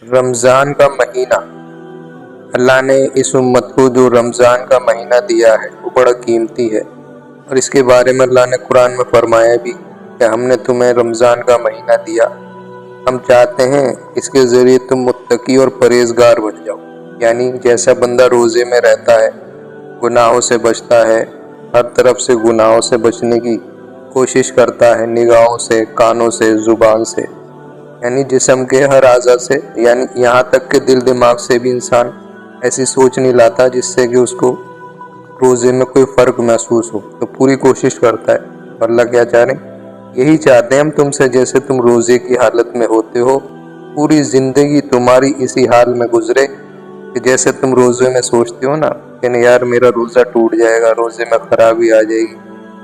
رمضان کا مہینہ، اللہ نے اس امت کو جو رمضان کا مہینہ دیا ہے وہ بڑا قیمتی ہے، اور اس کے بارے میں اللہ نے قرآن میں فرمایا بھی کہ ہم نے تمہیں رمضان کا مہینہ دیا، ہم چاہتے ہیں اس کے ذریعے تم متقی اور پرہیزگار بن جاؤ۔ یعنی جیسا بندہ روزے میں رہتا ہے، گناہوں سے بچتا ہے، ہر طرف سے گناہوں سے بچنے کی کوشش کرتا ہے، نگاہوں سے، کانوں سے، زبان سے، یعنی جسم کے ہر اعضاء سے، یعنی یہاں تک کہ دل دماغ سے بھی انسان ایسی سوچ نہیں لاتا جس سے کہ اس کو روزے میں کوئی فرق محسوس ہو، تو پوری کوشش کرتا ہے۔ اور اللہ کیا چاہ رہے ہیں؟ یہی چاہتے ہیں ہم تم سے، جیسے تم روزے کی حالت میں ہوتے ہو پوری زندگی تمہاری اسی حال میں گزرے کہ جیسے تم روزے میں سوچتے ہو نا کہ نہیں یار میرا روزہ ٹوٹ جائے گا، روزے میں خرابی آ جائے گی،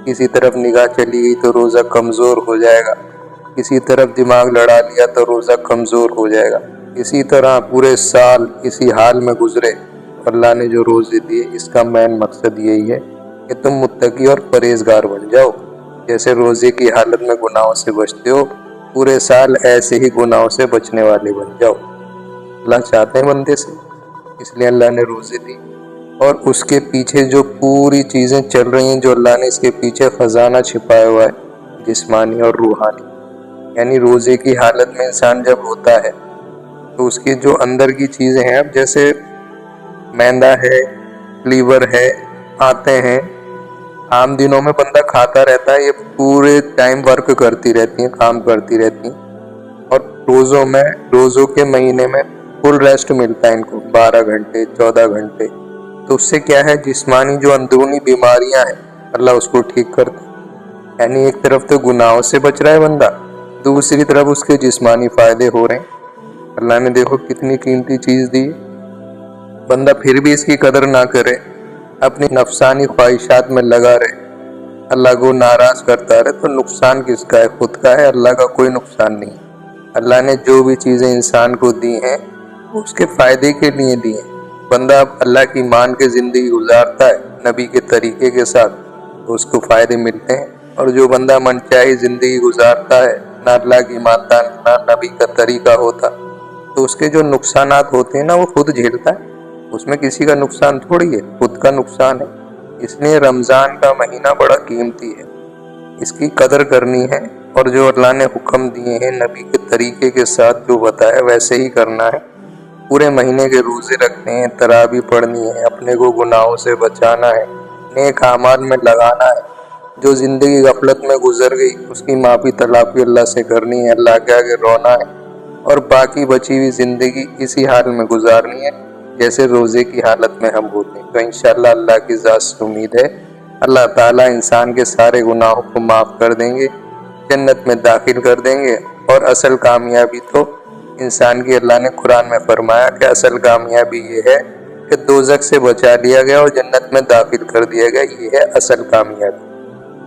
کسی طرف نگاہ چلی گئی تو روزہ کمزور ہو جائے گا، کسی طرف دماغ لڑا لیا تو روزہ کمزور ہو جائے گا، اسی طرح پورے سال اسی حال میں گزرے۔ اللہ نے جو روزے دیے اس کا مین مقصد یہی ہے کہ تم متقی اور پرہیزگار بن جاؤ۔ جیسے روزے کی حالت میں گناہوں سے بچتے ہو، پورے سال ایسے ہی گناہوں سے بچنے والے بن جاؤ۔ اللہ چاہتے ہیں بندے سے، اس لیے اللہ نے روزے دی، اور اس کے پیچھے جو پوری چیزیں چل رہی ہیں، جو اللہ نے اس کے پیچھے خزانہ چھپایا ہوا ہے جسمانی اور روحانی، یعنی روزے کی حالت میں انسان جب ہوتا ہے تو اس کی جو اندر کی چیزیں ہیں، اب جیسے میدا ہے، لیور ہے، آتے ہیں، عام دنوں میں بندہ کھاتا رہتا ہے، یہ پورے ٹائم ورک کرتی رہتی ہیں، کام کرتی رہتی ہیں، اور روزوں کے مہینے میں فل ریسٹ ملتا ہے ان کو، 12 گھنٹے 14 گھنٹے۔ تو اس سے کیا ہے، جسمانی جو اندرونی بیماریاں ہیں اللہ اس کو ٹھیک کرتا ہے۔ یعنی ایک طرف تو گناہوں سے بچ رہا ہے بندہ، دوسری طرف اس کے جسمانی فائدے ہو رہے ہیں۔ اللہ نے دیکھو کتنی قیمتی چیز دی، بندہ پھر بھی اس کی قدر نہ کرے، اپنی نفسانی خواہشات میں لگا رہے، اللہ کو ناراض کرتا رہے، تو نقصان کس کا ہے؟ خود کا ہے، اللہ کا کوئی نقصان نہیں۔ اللہ نے جو بھی چیزیں انسان کو دی ہیں وہ اس کے فائدے کے لیے دی ہیں۔ بندہ اب اللہ کی مان کے زندگی گزارتا ہے نبی کے طریقے کے ساتھ تو اس کو فائدے ملتے ہیں، اور جو بندہ من چاہی زندگی گزارتا ہے، نہ اللہ کی مانتا نہ نبی کا طریقہ ہوتا، تو اس کے جو نقصانات ہوتے ہیں نا وہ خود جھیلتا ہے، اس میں کسی کا نقصان تھوڑی ہے، خود کا نقصان ہے۔ اس لیے رمضان کا مہینہ بڑا قیمتی ہے، اس کی قدر کرنی ہے، اور جو اللہ نے حکم دیے ہیں نبی کے طریقے کے ساتھ جو بتایا ویسے ہی کرنا ہے۔ پورے مہینے کے روزے رکھنے ہیں، تراویح پڑھنی ہے، اپنے کو گناہوں سے بچانا ہے، نیک اعمال میں لگانا ہے۔ جو زندگی غفلت میں گزر گئی اس کی معافی تلافی اللہ سے کرنی ہے، اللہ کے آگے رونا ہے، اور باقی بچی ہوئی زندگی اسی حال میں گزارنی ہے جیسے روزے کی حالت میں ہم ہوتے ہیں۔ تو انشاءاللہ اللہ کی ذات سے امید ہے اللہ تعالیٰ انسان کے سارے گناہوں کو معاف کر دیں گے، جنت میں داخل کر دیں گے، اور اصل کامیابی تو انسان کی اللہ نے قرآن میں فرمایا کہ اصل کامیابی یہ ہے کہ دوزخ سے بچا لیا گیا اور جنت میں داخل کر دیا گیا، یہ ہے اصل کامیابی۔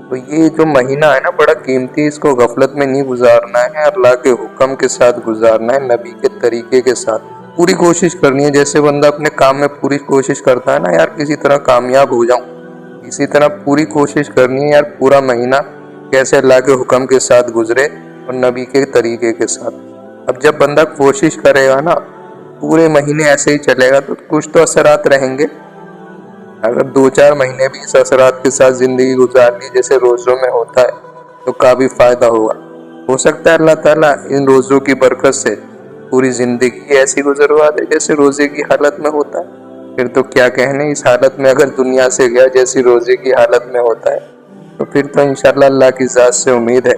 تو یہ جو مہینہ ہے نا بڑا قیمتی، اس کو غفلت میں نہیں گزارنا ہے، اللہ کے حکم کے ساتھ گزارنا ہے، نبی کے طریقے کے ساتھ پوری کوشش کرنی ہے۔ جیسے بندہ اپنے کام میں پوری کوشش کرتا ہے نا یار کسی طرح کامیاب ہو جاؤں، اسی طرح پوری کوشش کرنی ہے یار پورا مہینہ کیسے اللہ کے حکم کے ساتھ گزرے اور نبی کے طریقے کے ساتھ۔ اب جب بندہ کوشش کرے گا نا پورے مہینے ایسے ہی چلے گا تو کچھ تو اثرات رہیں گے۔ اگر 2-4 مہینے بھی اس اثرات کے ساتھ زندگی گزار لی جیسے روزوں میں ہوتا ہے تو کافی فائدہ ہوگا۔ ہو سکتا ہے اللہ تعالیٰ ان روزوں کی برکت سے پوری زندگی ایسی گزروا دے جیسے روزے کی حالت میں ہوتا ہے، پھر تو کیا کہنے، اس حالت میں اگر دنیا سے گیا جیسی روزے کی حالت میں ہوتا ہے تو پھر تو انشاءاللہ اللہ کی ذات سے امید ہے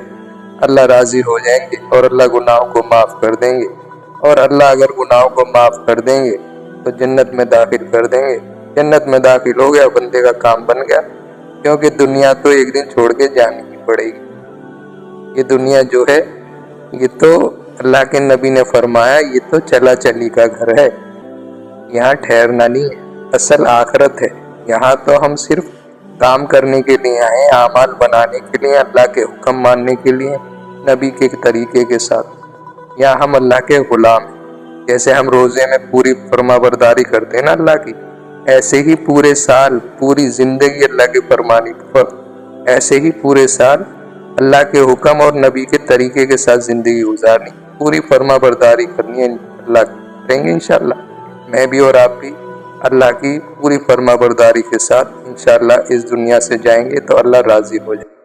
اللہ راضی ہو جائیں گے اور اللہ گناہوں کو معاف کر دیں گے، اور اللہ اگر گناہوں کو معاف کر دیں گے تو جنت میں داخل کر دیں گے۔ جنت میں داخل ہو گیا بندے کا کام بن گیا، کیونکہ دنیا تو ایک دن چھوڑ کے جانی ہی پڑے گی۔ یہ دنیا جو ہے یہ تو اللہ کے نبی نے فرمایا یہ تو چلا چلی کا گھر ہے، یہاں ٹھہرنا نہیں ہے، اصل آخرت ہے۔ یہاں تو ہم صرف کام کرنے کے لیے آئے، اعمال بنانے کے لیے، اللہ کے حکم ماننے کے لیے، نبی کے طریقے کے ساتھ۔ یہاں ہم اللہ کے غلام ہیں، جیسے ہم روزے میں پوری فرما برداری کرتے ہیں نا اللہ کی، ایسے ہی پورے سال پوری زندگی اللہ کے فرمانی پر، ایسے ہی پورے سال اللہ کے حکم اور نبی کے طریقے کے ساتھ زندگی گزارنی، پوری فرما برداری کرنی ہے اللہ کریں گے انشاءاللہ۔ میں بھی اور آپ بھی اللہ کی پوری فرما برداری کے ساتھ انشاءاللہ اس دنیا سے جائیں گے تو اللہ راضی ہو جائے۔